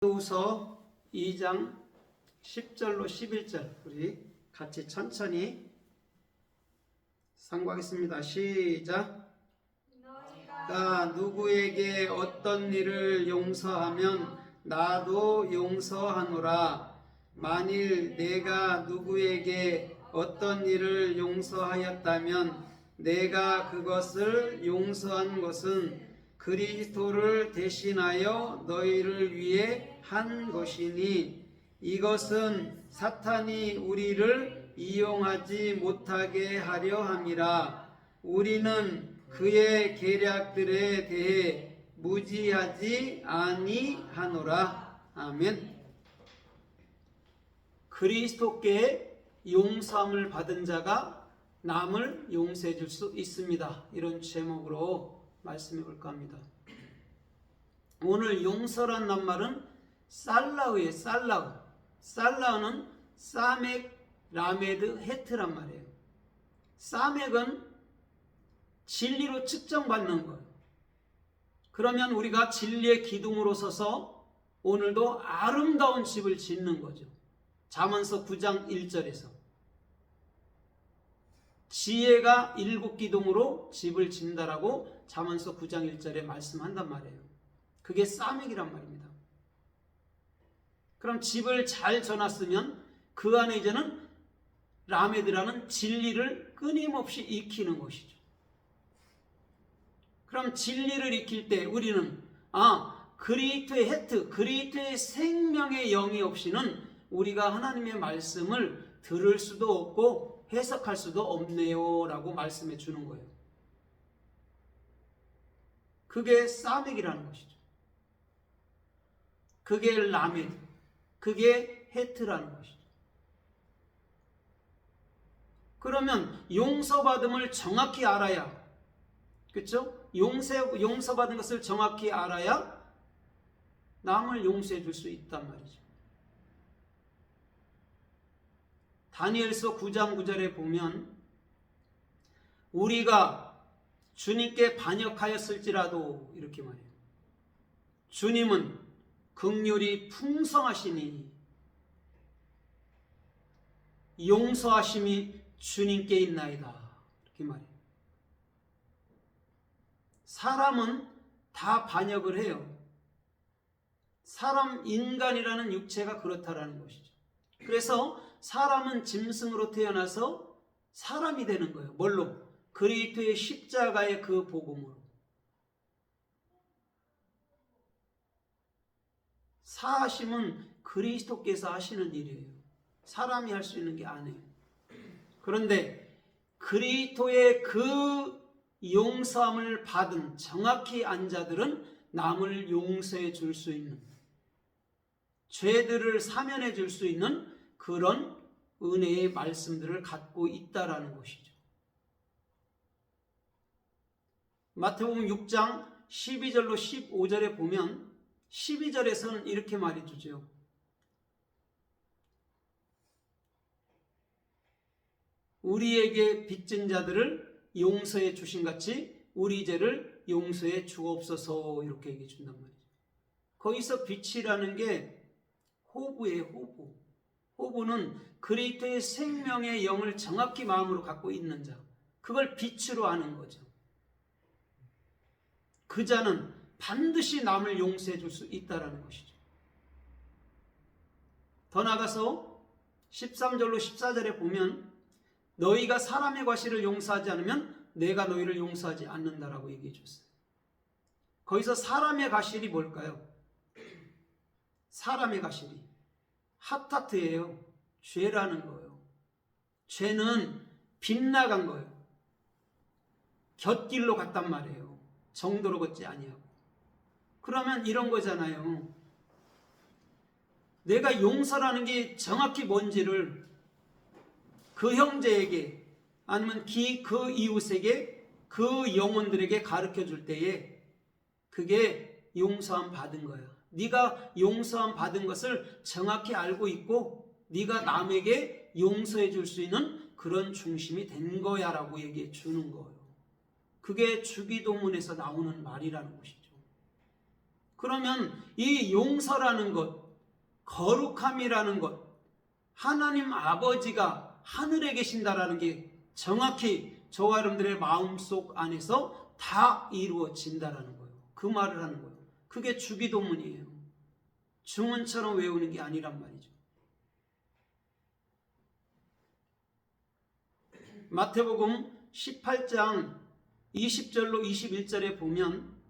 고린도후서 2장 10절로 11절 우리 같이 천천히 상고하겠습니다. 시작. 너희가 누구에게 어떤 일을 용서하면 나도 용서하노라. 만일 내가 누구에게 어떤 일을 용서하였다면 내가 그것을 용서한 것은 그리스도를 대신하여 너희를 위해 한 것이니 이것은 사탄이 우리를 이용하지 못하게 하려 함이라. 우리는 그의 계략들에 대해 무지하지 아니하노라. 아멘. 그리스도께 용서함을 받은 자가 남을 용서해 줄 수 있습니다. 이런 제목으로 말씀해 볼까 합니다. 오늘 용서란 낱말은 살라우예요. 살라우. 살라우는 사멕, 라메드, 헤트란 말이에요. 사멕은 진리로 측정받는 거예요. 그러면 우리가 진리의 기둥으로 서서 오늘도 아름다운 집을 짓는 거죠. 잠언서 9장 1절에서 지혜가 7기둥으로 집을 짓는다라고 잠언서 9장 1절에 말씀한단 말이에요. 그게 사멕이란 말입니다. 그럼 집을 잘 져놨으면 그 안에 이제는 라메드라는 진리를 끊임없이 익히는 것이죠. 그럼 진리를 익힐 때 우리는 그리스도의 헤트, 그리스도의 생명의 영이 없이는 우리가 하나님의 말씀을 들을 수도 없고 해석할 수도 없네요 라고 말씀해 주는 거예요. 그게 사멕이라는 것이죠. 그게 라메드, 그게 헤트라는 것이죠. 그러면 용서받음을 정확히 알아야, 그렇죠? 용서받은 것을 정확히 알아야 남을 용서해 줄 수 있단 말이죠. 다니엘서 9장 9절에 보면 우리가 주님께 반역하였을지라도 이렇게 말해요. 주님은 긍휼이 풍성하시니 용서하심이 주님께 있나이다. 이렇게 말해요. 사람은 다 반역을 해요. 사람, 인간이라는 육체가 그렇다라는 것이죠. 그래서 사람은 짐승으로 태어나서 사람이 되는 거예요. 뭘로? 그리스도의 십자가의 그 복음으로. 사하심은 그리스도께서 하시는 일이에요. 사람이 할 수 있는 게 아니에요. 그런데 그리스도의 그 용서함을 받은 정확히 안 자들은 남을 용서해 줄 수 있는, 죄들을 사면해 줄 수 있는 그런 은혜의 말씀들을 갖고 있다라는 것이죠. 마태복음 6장 12절로 15절에 보면 12절에서는 이렇게 말해주죠. 우리에게 빚진 자들을 용서해 주신 같이 우리 죄를 용서해 주옵소서 이렇게 얘기해 준단 말이죠. 거기서 빚이라는 게 호부예요. 호부. 호부는 그리스도의 생명의 영을 정확히 마음으로 갖고 있는 자, 그걸 빛으로 아는 거죠. 그 자는 반드시 남을 용서해 줄 수 있다는 것이죠. 더 나아가서 13절로 14절에 보면 너희가 사람의 과실을 용서하지 않으면 내가 너희를 용서하지 않는다라고 얘기해 줬어요. 거기서 사람의 과실이 뭘까요? 사람의 과실이 핫하트예요. 죄라는 거예요. 죄는 빗나간 거예요. 곁길로 갔단 말이에요. 정도로 걷지 아니하고. 그러면 이런 거잖아요. 내가 용서라는 게 정확히 뭔지를 그 형제에게 아니면 그 이웃에게 그 영혼들에게 가르쳐 줄 때에 그게 용서함 받은 거야. 네가 용서함 받은 것을 정확히 알고 있고 네가 남에게 용서해 줄 수 있는 그런 중심이 된 거야 라고 얘기해 주는 거예요. 그게 주기도문에서 나오는 말이라는 것이죠. 그러면 이 용서라는 것, 거룩함이라는 것, 하나님 아버지가 하늘에 계신다라는 게 정확히 저와 여러분들의 마음속 안에서 다 이루어진다라는 거예요. 그 말을 하는 거예요. 그게 주기도문이에요. 중문처럼 외우는 게 아니란 말이죠. 마태복음 18장 20절로 21절에 보면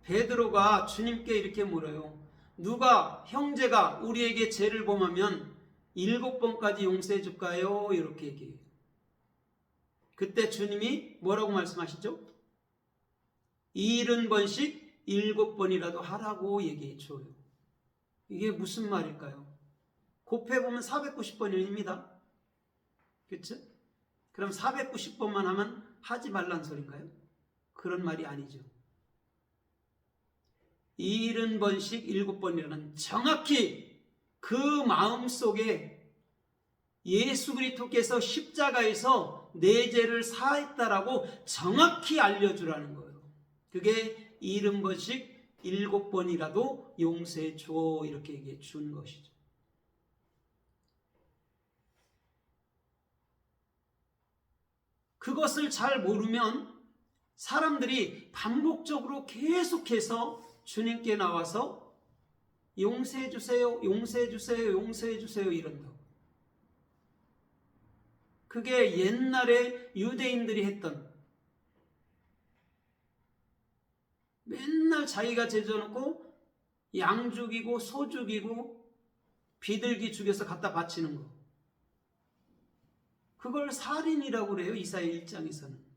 베드로가 주님께 이렇게 물어요. 누가 형제가 우리에게 죄를 범하면 7번까지 용서해 줄까요? 이렇게 얘기해요. 그때 주님이 뭐라고 말씀하시죠? 70번씩 7번이라도 하라고 얘기해 줘요. 이게 무슨 말일까요? 곱해보면 490번입니다. 그렇죠? 그럼 490번만 하면 하지 말란 소린가요? 그런 말이 아니죠. 70번씩 7번이라는 정확히 그 마음속에 예수 그리스도께서 십자가에서 내 죄를 사했다라고 정확히 알려주라는 거예요. 그게 70번씩 7번이라도 용서해 줘 이렇게 얘기해 준 것이죠. 그것을 잘 모르면 사람들이 반복적으로 계속해서 주님께 나와서 용서해 주세요, 용서해 주세요, 용서해 주세요 이런다고. 그게 옛날에 유대인들이 했던, 맨날 자기가 제져놓고 양 죽이고 소 죽이고 비둘기 죽여서 갖다 바치는 거, 그걸 살인이라고 그래요. 이사야 1장에서는.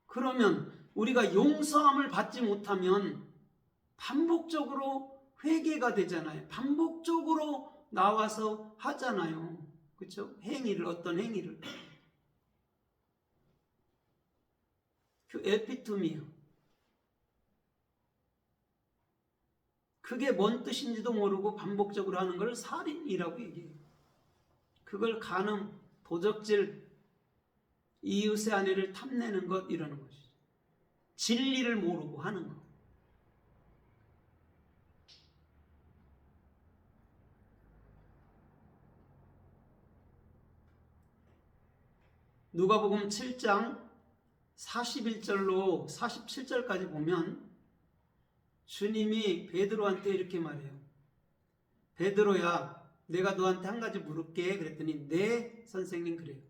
그러면 우리가 용서함을 받지 못하면 반복적으로 회개가 되잖아요. 반복적으로 나와서 하잖아요. 그렇죠? 행위를, 어떤 행위를. 그 에피토미요. 그게 뭔 뜻인지도 모르고 반복적으로 하는 걸 살인이라고 얘기해요. 그걸 간음, 도적질, 이웃의 아내를 탐내는 것 이러는 것이죠. 진리를 모르고 하는 것. 누가복음 7장 41절로 47절까지 보면 주님이 베드로한테 이렇게 말해요. 베드로야, 내가 너한테 한 가지 물을게. 그랬더니 네 선생님 그래요.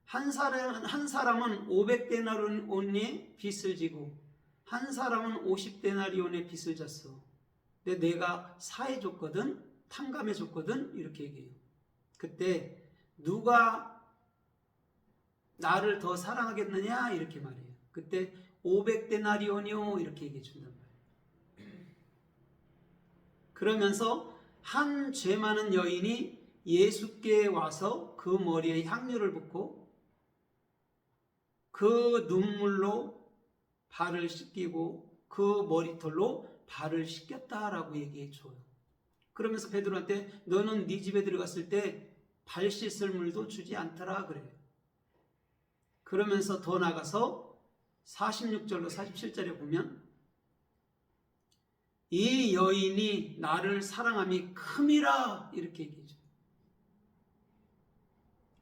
한 사람은 500데나리온의 빚을 지고 한 사람은 50데나리온의 빚을 졌어. 근데 내가 사해줬거든, 탕감해줬거든 이렇게 얘기해요. 그때 누가 나를 더 사랑하겠느냐 이렇게 말해요. 그때 500데나리온이요 이렇게 얘기해 준단 말이에요. 그러면서 한 죄 많은 여인이 예수께 와서 그 머리에 향유를 붓고 그 눈물로 발을 씻기고 그 머리털로 발을 씻겼다라고 얘기해 줘요. 그러면서 베드로한테 너는 네 집에 들어갔을 때 발 씻을 물도 주지 않더라 그래요. 그러면서 더 나가서 46절로 47절에 보면 이 여인이 나를 사랑함이 큼이라 이렇게 얘기해줘요.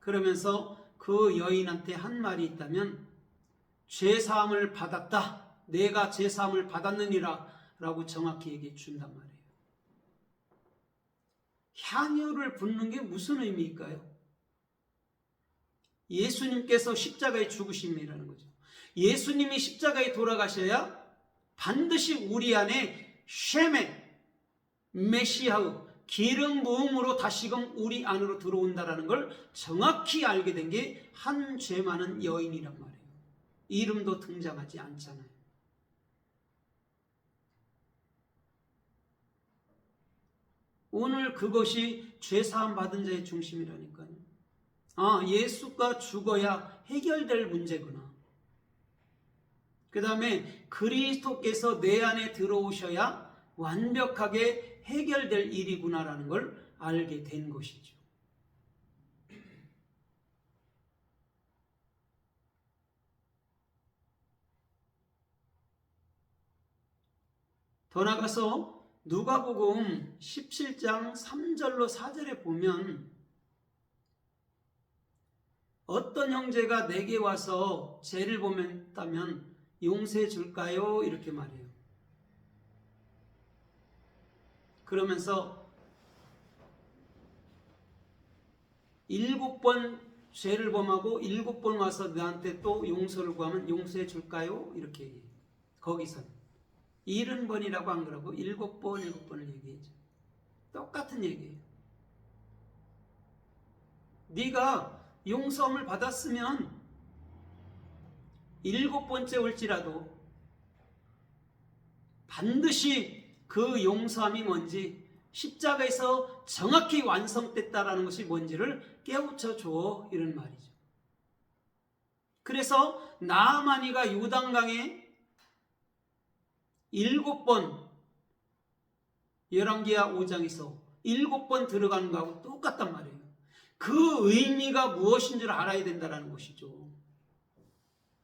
그러면서 그 여인한테 한 말이 있다면 죄사함을 받았다, 내가 죄사함을 받았느니라 라고 정확히 얘기해 준단 말이에요. 향유를 붓는 게 무슨 의미일까요? 예수님께서 십자가에 죽으심이라는 거죠. 예수님이 십자가에 돌아가셔야 반드시 우리 안에 쉐메, 메시아의 기름 부음으로 다시금 우리 안으로 들어온다라는 걸 정확히 알게 된 게 한 죄 많은 여인이란 말이에요. 이름도 등장하지 않잖아요. 오늘 그것이 죄사함 받은 자의 중심이라니까요. 아, 예수가 죽어야 해결될 문제구나. 그 다음에 그리스도께서 내 안에 들어오셔야 완벽하게 해결될 일이구나라는 걸 알게 된 것이죠. 더 나가서 누가복음 17장 3절로 4절에 보면 어떤 형제가 내게 와서 죄를 범했다면 용서해 줄까요? 이렇게 말해요. 그러면서 7번 죄를 범하고 7번 와서 나한테 또 용서를 구하면 용서해 줄까요? 이렇게 얘기해요. 거기서는 70번이라고 안 그러고 7번을 얘기해줘. 똑같은 얘기예요. 네가 용서함을 받았으면 7번째 올지라도 반드시 그 용서함이 뭔지, 십자가에서 정확히 완성됐다라는 것이 뭔지를 깨우쳐 줘, 이런 말이죠. 그래서 나아만이가 요단강에 7번, 열왕기하 5장에서 7번 들어가는 거하고 똑같단 말이에요. 그 의미가 무엇인 줄 알아야 된다는 것이죠.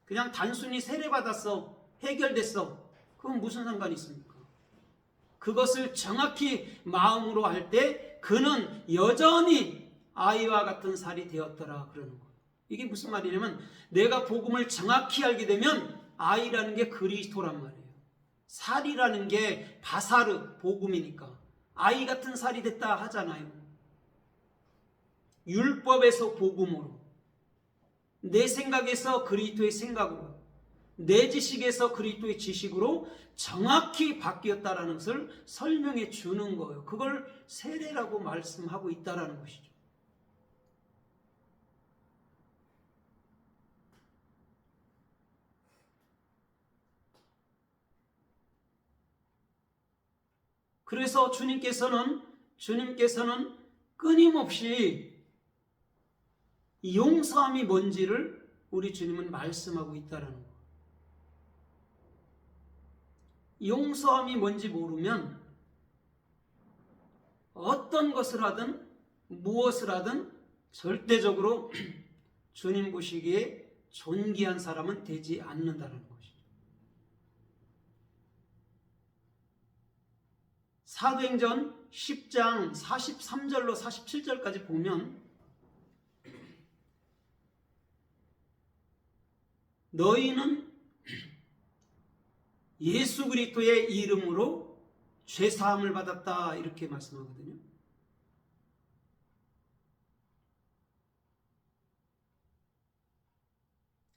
그냥 단순히 세례받았어, 해결됐어, 그건 무슨 상관이 있습니까? 그것을 정확히 마음으로 할 때 그는 여전히 아이와 같은 살이 되었더라 그러는 거예요. 이게 무슨 말이냐면 내가 복음을 정확히 알게 되면 아이라는 게 그리스도란 말이에요. 살이라는 게 바사르, 복음이니까 아이 같은 살이 됐다 하잖아요. 율법에서 복음으로, 내 생각에서 그리스도의 생각으로, 내 지식에서 그리스도의 지식으로 정확히 바뀌었다라는 것을 설명해 주는 거예요. 그걸 세례라고 말씀하고 있다라는 것이죠. 그래서 주님께서는 끊임없이 용서함이 뭔지를 우리 주님은 말씀하고 있다라는 거예요. 용서함이 뭔지 모르면 어떤 것을 하든 무엇을 하든 절대적으로 주님 보시기에 존귀한 사람은 되지 않는다는 것이죠. 사도행전 10장 43절로 47절까지 보면 너희는 예수 그리스도의 이름으로 죄사함을 받았다 이렇게 말씀하거든요.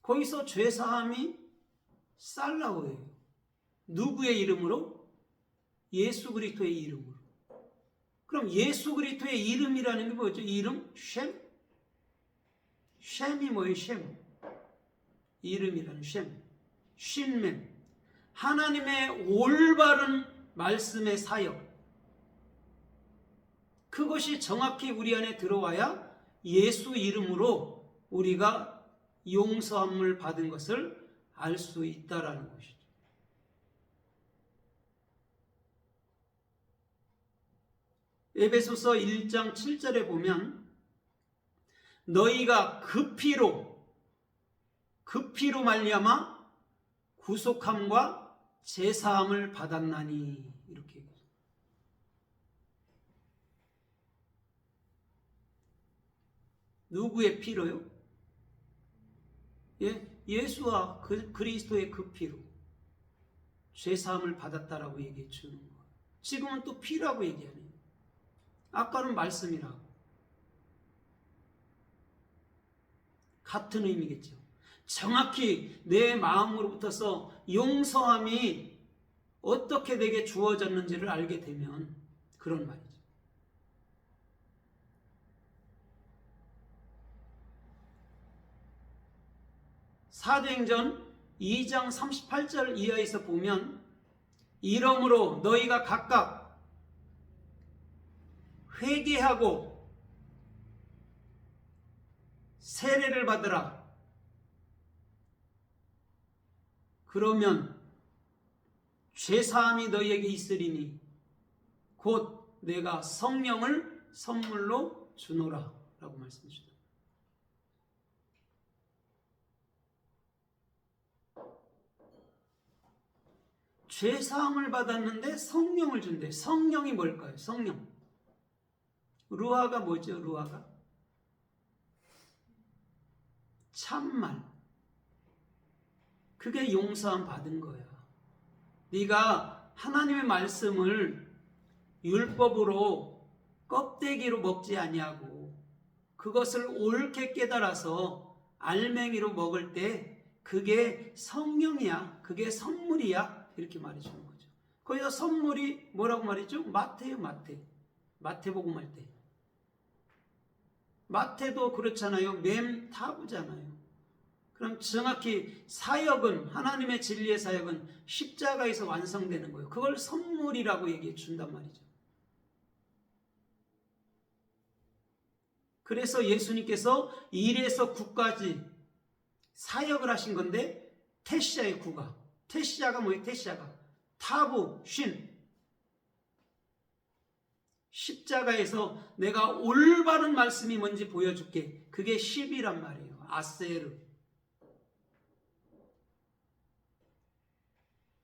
거기서 죄사함이 살라오예요. 누구의 이름으로? 예수 그리스도의 이름으로. 그럼 예수 그리스도의 이름이라는 게 뭐죠? 이름? 쉔? 쉔이 뭐예요? 쉔. 이름이라는 쉔. 쉰맨. 하나님의 올바른 말씀의 사역. 그것이 정확히 우리 안에 들어와야 예수 이름으로 우리가 용서함을 받은 것을 알 수 있다라는 것이죠. 에베소서 1장 7절에 보면 너희가 그 피로 말미암아 구속함과 제사함을 받았나니 이렇게 얘기해요. 누구의 피로요? 예수와 그리스도의 그 피로 죄사함을 받았다라고 얘기해 주는 거예요. 지금은 또 피라고 얘기하네요. 아까는 말씀이라고. 같은 의미겠죠. 정확히 내 마음으로부터서 용서함이 어떻게 내게 주어졌는지를 알게 되면 그런 말이죠. 사도행전 2장 38절 이하에서 보면 이러므로 너희가 각각 회개하고 세례를 받으라. 그러면 죄사함이 너희에게 있으리니 곧 내가 성령을 선물로 주노라 라고 말씀해 주셨다. 죄사함을 받았는데 성령을 준대. 성령이 뭘까요? 성령. 루아가 뭐죠? 루아가 참말. 그게 용서함 받은 거야. 네가 하나님의 말씀을 율법으로 껍데기로 먹지 아니하고 그것을 옳게 깨달아서 알맹이로 먹을 때 그게 성령이야. 그게 선물이야. 이렇게 말해주는 거죠. 거기서 선물이 뭐라고 말했죠? 마태요, 마태. 마태복음 할 때. 마태도 그렇잖아요. 맴 타부잖아요. 그럼 정확히 사역은, 하나님의 진리의 사역은 십자가에서 완성되는 거예요. 그걸 선물이라고 얘기해 준단 말이죠. 그래서 예수님께서 1에서 9까지 사역을 하신 건데, 테시아의 9가. 테시아가 뭐예요? 테시아가. 타부, 쉰. 십자가에서 내가 올바른 말씀이 뭔지 보여줄게. 그게 10이란 말이에요. 아세르.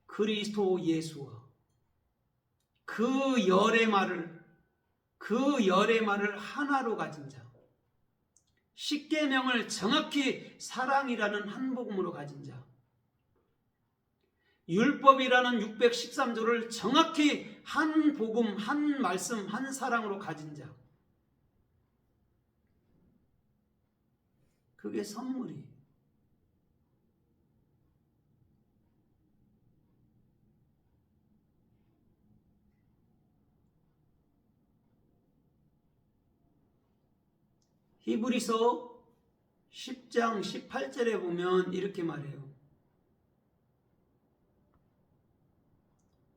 그리스도 예수와 그 열의 말을 하나로 가진 자. 십계명을 정확히 사랑이라는 한 복음으로 가진 자. 율법이라는 613조를 정확히 한 복음, 한 말씀, 한 사랑으로 가진 자. 그게 선물이에요. 히브리서 10장 18절에 보면 이렇게 말해요.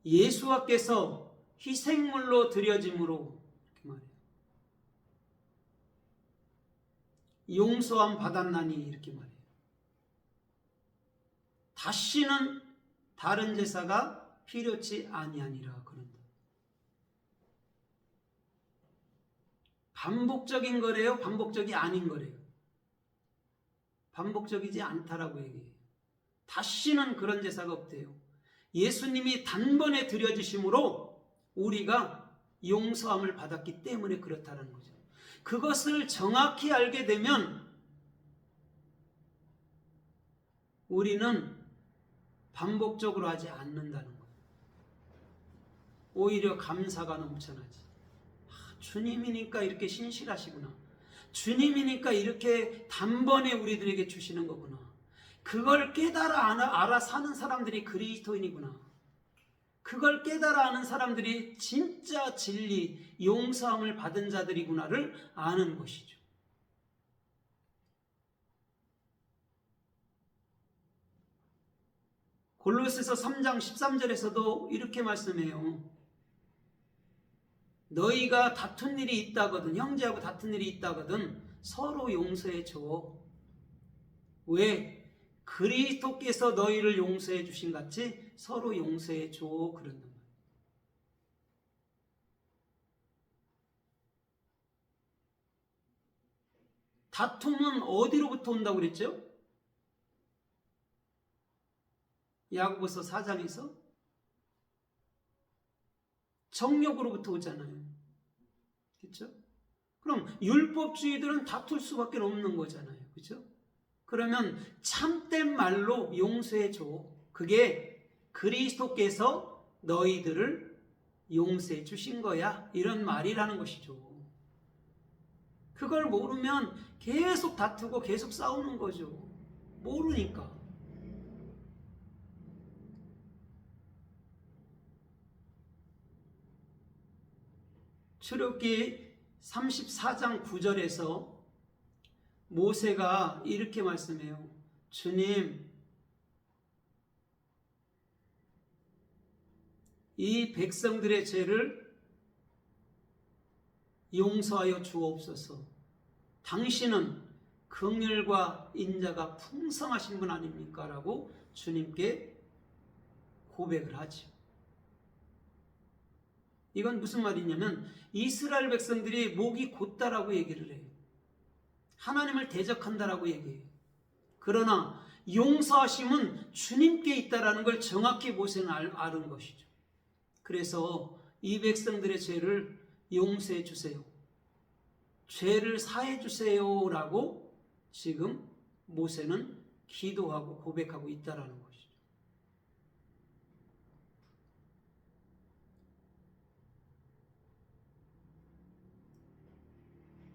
예수와께서 희생물로 드려짐으로, 이렇게 말해요. 용서함 받았나니, 이렇게 말해요. 다시는 다른 제사가 필요치 아니하니라 그런다. 반복적인 거래요? 반복적이 아닌 거래요? 반복적이지 않다라고 얘기해요. 다시는 그런 제사가 없대요. 예수님이 단번에 드려지심으로 우리가 용서함을 받았기 때문에 그렇다는 거죠. 그것을 정확히 알게 되면 우리는 반복적으로 하지 않는다는 거예요. 오히려 감사가 넘쳐나지. 주님이니까 이렇게 신실하시구나. 주님이니까 이렇게 단번에 우리들에게 주시는 거구나. 그걸 깨달아 알아 사는 사람들이 그리스도인이구나. 그걸 깨달아 아는 사람들이 진짜 진리, 용서함을 받은 자들이구나를 아는 것이죠. 골로새서 3장 13절에서도 이렇게 말씀해요. 너희가 다툰 일이 있다거든, 형제하고 다툰 일이 있다거든 서로 용서해 줘. 왜? 그리스도께서 너희를 용서해 주신 같이 서로 용서해 줘. 그런단 말이에요. 다툼은 어디로부터 온다고 그랬죠? 야고보서 4장에서 정욕으로부터 오잖아요. 그렇죠? 그럼 율법주의들은 다툴 수밖에 없는 거잖아요. 그렇죠? 그러면 참된 말로 용서해 줘. 그게 그리스도께서 너희들을 용서해 주신 거야. 이런 말이라는 것이죠. 그걸 모르면 계속 다투고 계속 싸우는 거죠. 모르니까. 출애굽기 34장 9절에서 모세가 이렇게 말씀해요. 주님, 이 백성들의 죄를 용서하여 주옵소서. 당신은 긍휼과 인자가 풍성하신 분 아닙니까? 라고 주님께 고백을 하죠. 이건 무슨 말이냐면 이스라엘 백성들이 목이 곧다라고 얘기를 해요. 하나님을 대적한다라고 얘기해요. 그러나 용서하심은 주님께 있다라는 걸 정확히 모세는 아는 것이죠. 그래서 이 백성들의 죄를 용서해 주세요, 죄를 사해 주세요라고 지금 모세는 기도하고 고백하고 있다라는 것이죠.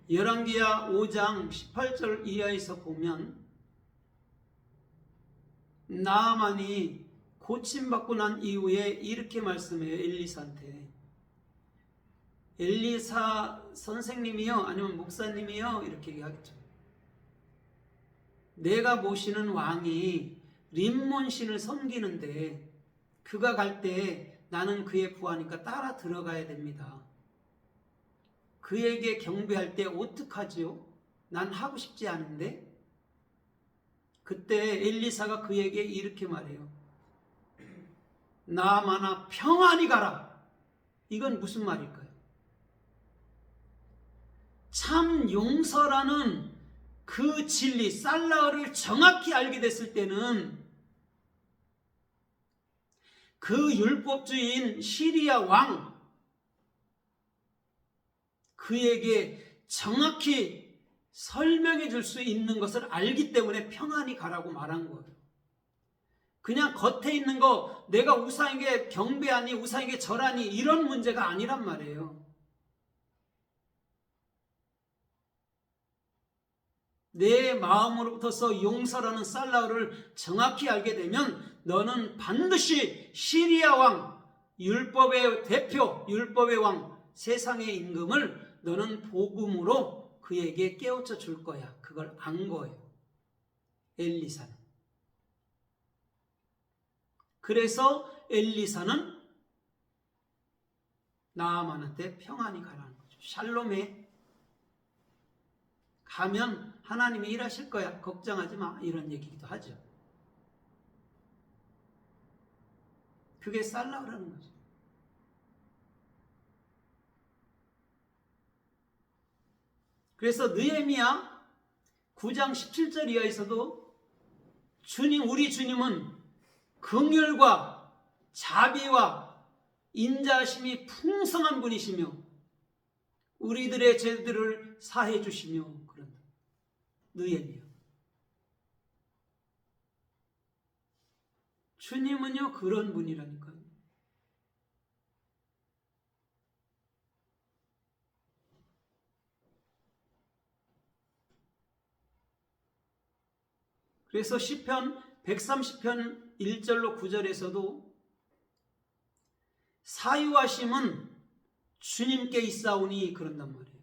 열왕기하 5장 18절 이하에서 보면 나아만이 고침받고 난 이후에 이렇게 말씀해요. 엘리사한테, 엘리사 선생님이요 아니면 목사님이요 이렇게 얘기하겠죠. 내가 모시는 왕이 림몬 신을 섬기는데 그가 갈 때 나는 그의 부하니까 따라 들어가야 됩니다. 그에게 경배할 때 어떡하지요? 난 하고 싶지 않은데. 그때 엘리사가 그에게 이렇게 말해요. 나아만아 평안히 가라. 이건 무슨 말일까요? 참 용서라는 그 진리, 살라흐를 정확히 알게 됐을 때는 그 율법주의인 시리아 왕, 그에게 정확히 설명해 줄 수 있는 것을 알기 때문에 평안히 가라고 말한 거예요. 그냥 겉에 있는 거, 내가 우상에게 경배하니 우상에게 절하니 이런 문제가 아니란 말이에요. 내 마음으로부터서 용서라는 살라흐를 정확히 알게 되면 너는 반드시 시리아 왕, 율법의 대표, 율법의 왕, 세상의 임금을 너는 복음으로 그에게 깨우쳐 줄 거야. 그걸 안 거예요, 엘리사는. 그래서 엘리사는 나아만한테 평안히 가라는 거죠. 샬롬에 가면 하나님이 일하실 거야, 걱정하지 마, 이런 얘기기도 하죠. 그게 살라흐라는 거죠. 그래서 느헤미야 9장 17절 이하에서도 주님, 우리 주님은 긍휼과 자비와 인자하심이 풍성한 분이시며 우리들의 죄들을 사해 주시며 그런다. 느헤미야. 주님은요 그런 분이라니까요. 그래서 시편 130편 1절로 9절에서도 사유하심은 주님께 있사오니 그런단 말이에요.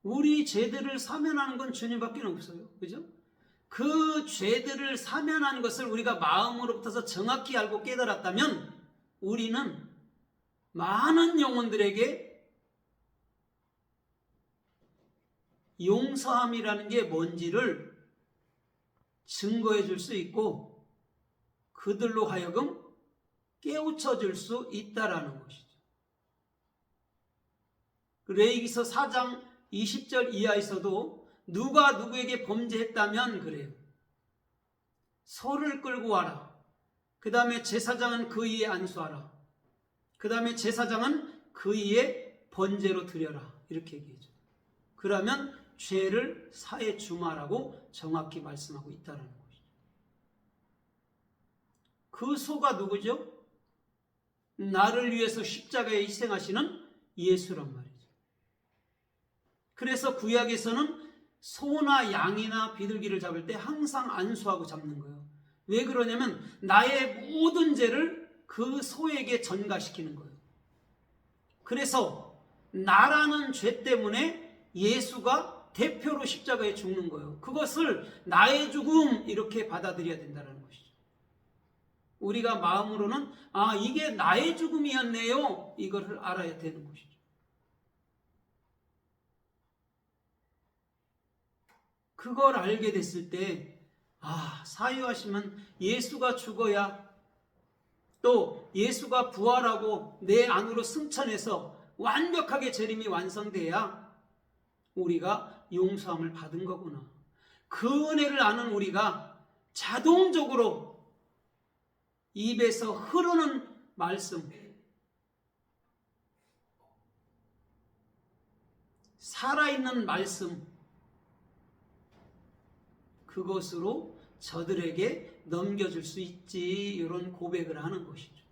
우리 죄들을 사면하는 건 주님밖에 없어요. 그죠? 그 죄들을 사면하는 것을 우리가 마음으로부터서 정확히 알고 깨달았다면 우리는 많은 영혼들에게 용서함이라는 게 뭔지를 증거해 줄 수 있고 그들로 하여금 깨우쳐 줄 수 있다라는 것이죠. 레위기서 4장 20절 이하에서도 누가 누구에게 범죄했다면 그래요. 소를 끌고 와라. 그 다음에 제사장은 그 위에 안수하라. 그 다음에 제사장은 그 위에 번제로 드려라. 이렇게 얘기해줘. 그러면 죄를 사해 주마라고 정확히 말씀하고 있다는 것이죠. 그 소가 누구죠? 나를 위해서 십자가에 희생하시는 예수란 말이죠. 그래서 구약에서는 소나 양이나 비둘기를 잡을 때 항상 안수하고 잡는 거예요. 왜 그러냐면 나의 모든 죄를 그 소에게 전가시키는 거예요. 그래서 나라는 죄 때문에 예수가 대표로 십자가에 죽는 거예요. 그것을 나의 죽음 이렇게 받아들여야 된다는 것이죠. 우리가 마음으로는 이게 나의 죽음이었네요, 이걸 알아야 되는 것이죠. 그걸 알게 됐을 때 사유하시면 예수가 죽어야, 또 예수가 부활하고 내 안으로 승천해서 완벽하게 재림이 완성돼야 우리가 용서함을 받은 거구나. 그 은혜를 아는 우리가 자동적으로 입에서 흐르는 말씀, 살아있는 말씀, 그것으로 저들에게 넘겨줄 수 있지, 이런 고백을 하는 것이죠.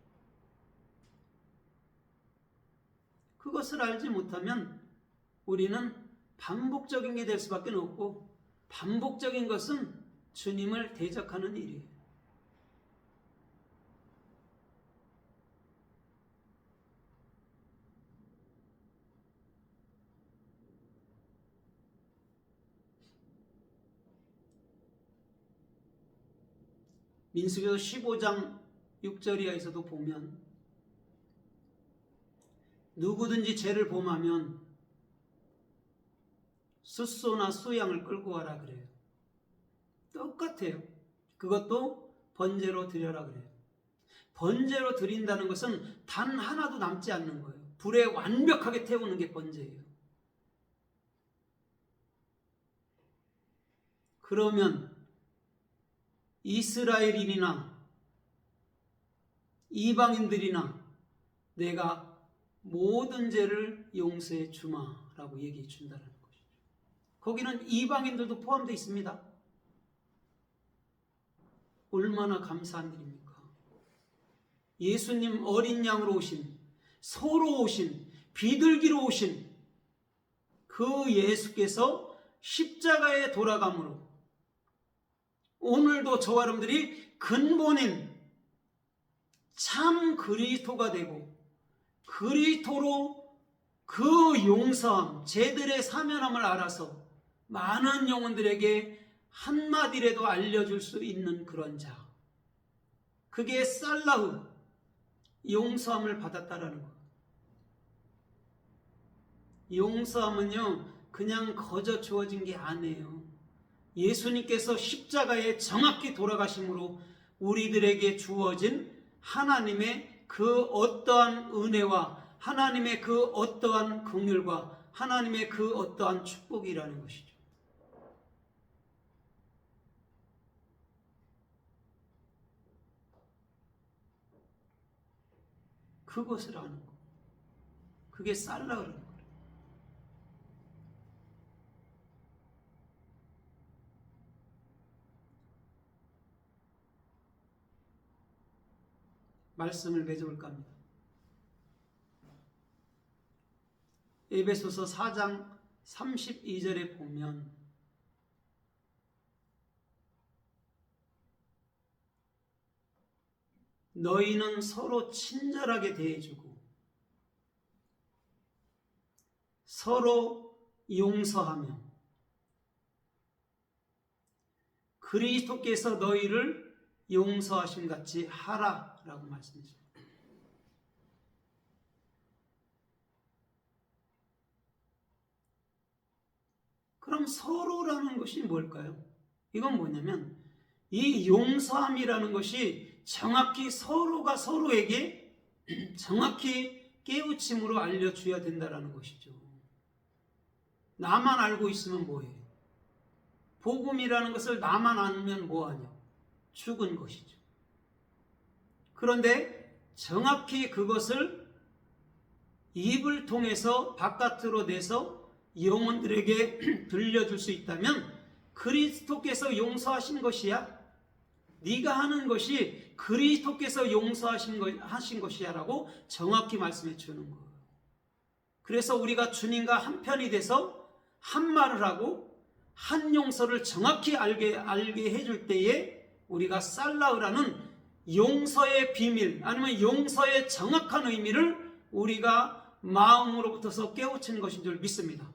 그것을 알지 못하면 우리는 반복적인 게 될 수밖에 없고, 반복적인 것은 주님을 대적하는 일이에요. 민수기서 15장 6절 이하에서도 보면 누구든지 죄를 범하면 숫소나 수양을 끌고 와라 그래요. 똑같아요. 그것도 번제로 드려라 그래요. 번제로 드린다는 것은 단 하나도 남지 않는 거예요. 불에 완벽하게 태우는 게 번제예요. 그러면 이스라엘인이나 이방인들이나 내가 모든 죄를 용서해 주마라고 얘기해 준다는 것이죠. 거기는 이방인들도 포함되어 있습니다. 얼마나 감사한 일입니까? 예수님 어린 양으로 오신, 소로 오신, 비둘기로 오신 그 예수께서 십자가에 돌아감으로 오늘도 저와 여러분들이 근본인 참 그리스도가 되고, 그리스도로 그 용서함, 죄들의 사면함을 알아서 많은 영혼들에게 한마디라도 알려줄 수 있는 그런 자, 그게 살라흐, 용서함을 받았다라는 것. 용서함은요 그냥 거저 주어진 게 아니에요. 예수님께서 십자가에 정확히 돌아가심으로 우리들에게 주어진 하나님의 그 어떠한 은혜와 하나님의 그 어떠한 긍휼과 하나님의 그 어떠한 축복이라는 것이죠. 그것을 아는 것, 그게 살라흐라는 거예요. 말씀을 맺어볼까 합니다. 에베소서 4장 32절에 보면 너희는 서로 친절하게 대해주고 서로 용서하며 그리스도께서 너희를 용서하신 같이 하라라고 말씀하십니다. 그럼 서로라는 것이 뭘까요? 이건 뭐냐면 이 용서함이라는 것이 정확히 서로가 서로에게 정확히 깨우침으로 알려줘야 된다는 것이죠. 나만 알고 있으면 뭐해? 복음이라는 것을 나만 알면 뭐하냐? 죽은 것이죠. 그런데 정확히 그것을 입을 통해서 바깥으로 내서 영혼들에게 들려줄 수 있다면 그리스도께서 용서하신 것이야. 네가 하는 것이 그리스도께서 용서하신 것이야 라고 정확히 말씀해 주는 거예요. 그래서 우리가 주님과 한편이 돼서 한 말을 하고 한 용서를 정확히 알게 해줄 때에 우리가 살라흐라는 용서의 비밀 아니면 용서의 정확한 의미를 우리가 마음으로부터서 깨우치는 것인 줄 믿습니다.